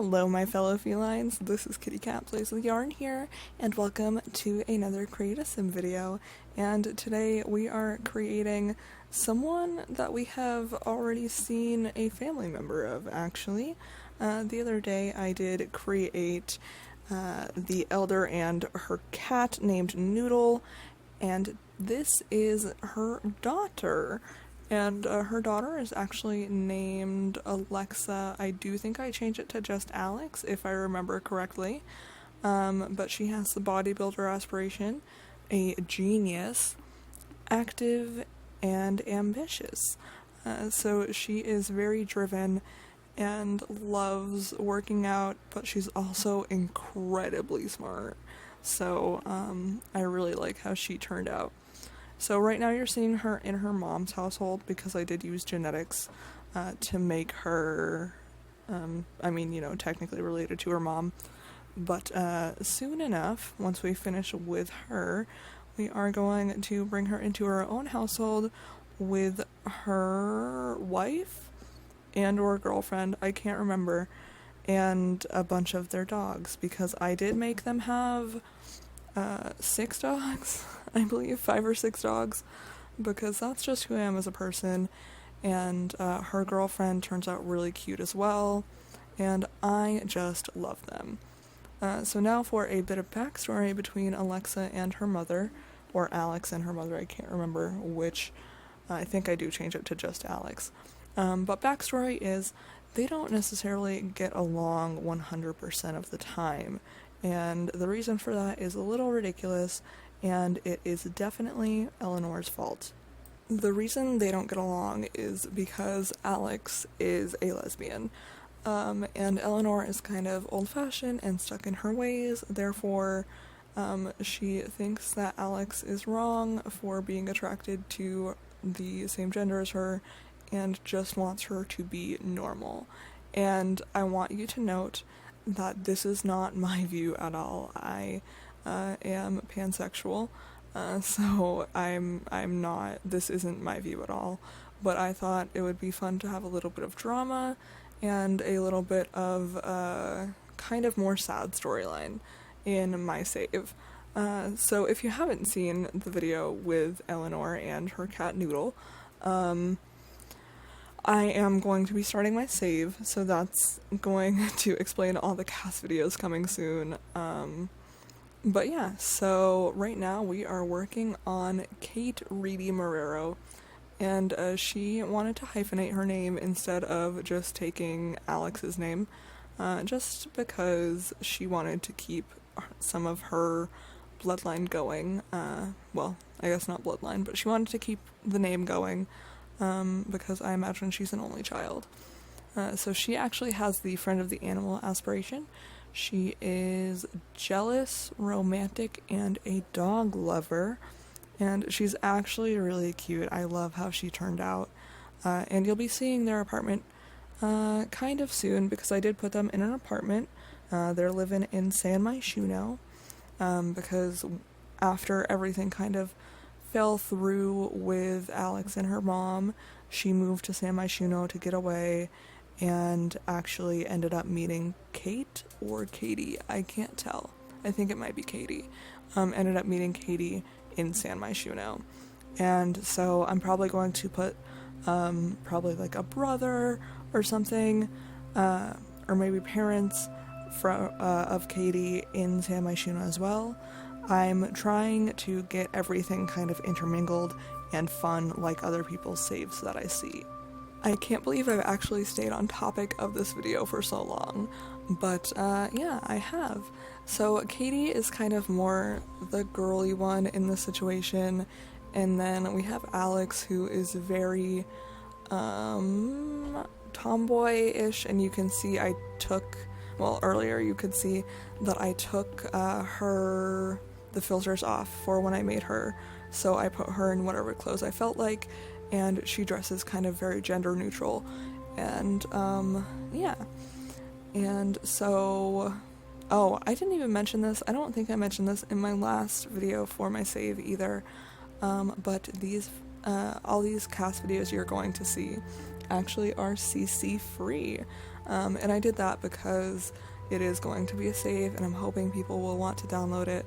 Hello my fellow felines, this is KittyCatPWYarn here, and welcome to another Create a Sim video. And today we are creating someone that we have already seen a family member of, actually. The other day I did create the elder and her cat named Noodle, and this is her daughter. And her daughter is actually named Alexa. I do think I changed it to just Alex, if I remember correctly. But she has the bodybuilder aspiration, a genius, active, and ambitious. So she is very driven and loves working out, but she's also incredibly smart. So I really like how she turned out. So right now you're seeing her in her mom's household because I did use genetics to make her, technically related to her mom. But soon enough, once we finish with her, we are going to bring her into her own household with her wife and or girlfriend, I can't remember, and a bunch of their dogs, because I did make them have 6 dogs, I believe, 5 or 6 dogs, because that's just who I am as a person. And her girlfriend turns out really cute as well, and I just love them. So now for a bit of backstory between Alexa and her mother, or Alex and her mother, I can't remember which. I think I do change it to just Alex. But backstory is they don't necessarily get along 100% of the time. And the reason for that is a little ridiculous, and it is definitely Eleanor's fault. The reason they don't get along is because Alex is a lesbian, and Eleanor is kind of old-fashioned and stuck in her ways. Therefore, she thinks that Alex is wrong for being attracted to the same gender as her, and just wants her to be normal. And I want you to note that this is not my view at all. I am pansexual, so I'm not, this isn't my view at all, but I thought it would be fun to have a little bit of drama and a little bit of kind of more sad storyline in my save. So if you haven't seen the video with Eleanor and her cat Noodle, I am going to be starting my save, so that's going to explain all the CAS videos coming soon. But yeah, so right now we are working on Katie Reedy-Marerro, and she wanted to hyphenate her name instead of just taking Alex's name, just because she wanted to keep some of her bloodline going. Well, I guess not bloodline, but she wanted to keep the name going. Because I imagine she's an only child. So she actually has the friend of the animal aspiration. She is jealous, romantic, and a dog lover. And she's actually really cute. I love how she turned out. And you'll be seeing their apartment kind of soon, because I did put them in an apartment. They're living in San Myshuno, because after everything kind of fell through with Alex and her mom, she moved to San Myshuno to get away, and actually ended up meeting Kate or Katie, I can't tell. I think it might be Katie. Ended up meeting Katie in San Myshuno. And so I'm probably going to put probably like a brother or something, or maybe parents of Katie in San Myshuno as well. I'm trying to get everything kind of intermingled and fun like other people's saves that I see. I can't believe I've actually stayed on topic of this video for so long, but yeah, I have. So Katie is kind of more the girly one in this situation, and then we have Alex, who is very tomboy-ish, and you can see earlier you could see that I took the filters off for when I made her, so I put her in whatever clothes I felt like, and she dresses kind of very gender neutral, and yeah. And so, I didn't even mention this, I don't think I mentioned this in my last video for my save either, but these all these CAS videos you're going to see actually are CC free. And I did that because it is going to be a save and I'm hoping people will want to download it.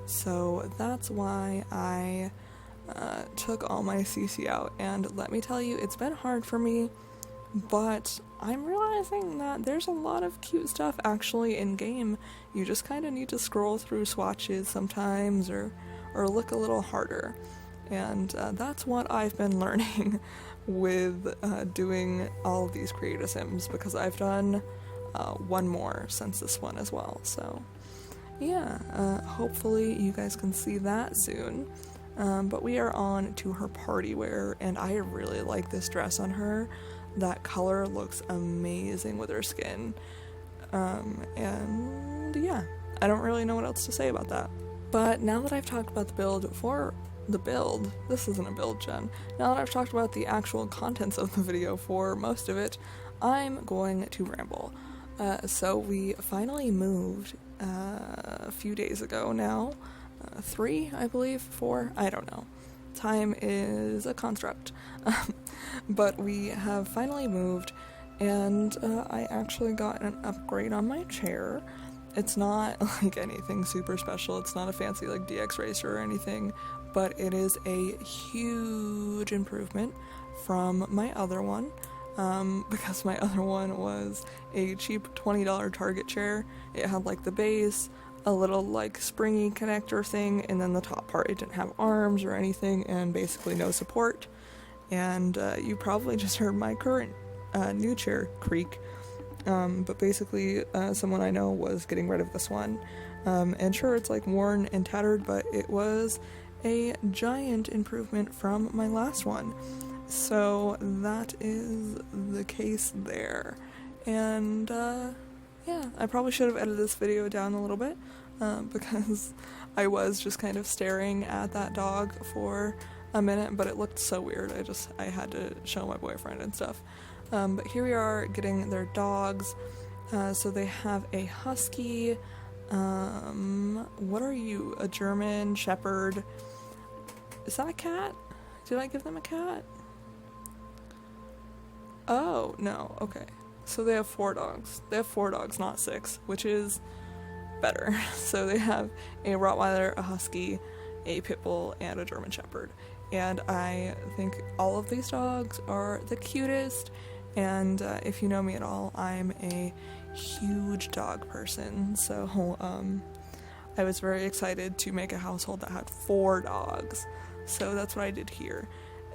So that's why I took all my CC out, and let me tell you, it's been hard for me, but I'm realizing that there's a lot of cute stuff actually in game. You just kind of need to scroll through swatches sometimes or look a little harder, and that's what I've been learning with doing all of these creative sims, because I've done one more since this one as well. So yeah, hopefully you guys can see that soon. But we are on to her party wear, and I really like this dress on her. That color looks amazing with her skin. And yeah, I don't really know what else to say about that. But now that I've talked about the build, this isn't a build gen. Now that I've talked about the actual contents of the video for most of it, I'm going to ramble. So we finally moved a few days ago now. 3, I believe, 4, I don't know. Time is a construct. But we have finally moved, and I actually got an upgrade on my chair. It's not like anything super special, it's not a fancy like DX Racer or anything, but it is a huge improvement from my other one. Because my other one was a cheap $20 Target chair. It had like the base, a little like springy connector thing, and then the top part, it didn't have arms or anything, and basically no support. And you probably just heard my current new chair creak, but basically someone I know was getting rid of this one, and sure, it's like worn and tattered, but it was a giant improvement from my last one. So that is the case there. And yeah, I probably should have edited this video down a little bit, because I was just kind of staring at that dog for a minute, but it looked so weird. I had to show my boyfriend and stuff. But here we are getting their dogs. So they have a husky, what are you, a German Shepherd? Is that a cat? Did I give them a cat? Oh, no, okay. So they have 4 dogs. They have 4 dogs, not 6, which is better. So they have a Rottweiler, a Husky, a Pit Bull, and a German Shepherd. And I think all of these dogs are the cutest, and if you know me at all, I'm a huge dog person, so I was very excited to make a household that had 4 dogs. So that's what I did here.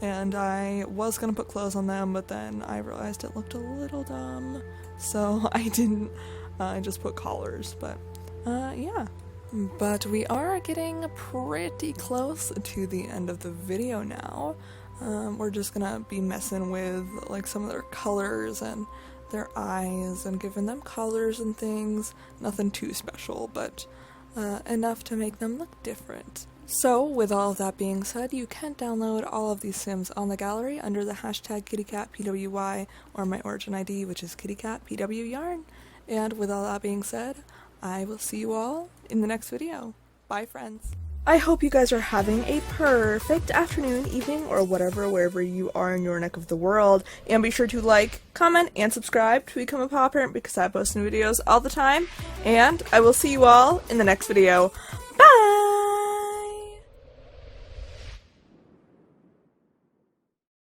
And I was gonna put clothes on them, but then I realized it looked a little dumb, so I didn't. I just put collars, but yeah. But we are getting pretty close to the end of the video now. We're just gonna be messing with like some of their colors and their eyes and giving them colors and things. Nothing too special, but enough to make them look different. So, with all of that being said, you can download all of these sims on the gallery under the hashtag KittyCatPWY or my origin ID, which is KittyCatPWYarn. And with all that being said, I will see you all in the next video. Bye, friends. I hope you guys are having a perfect afternoon, evening, or whatever, wherever you are in your neck of the world. And be sure to like, comment, and subscribe to become a paw parent, because I post new videos all the time. And I will see you all in the next video.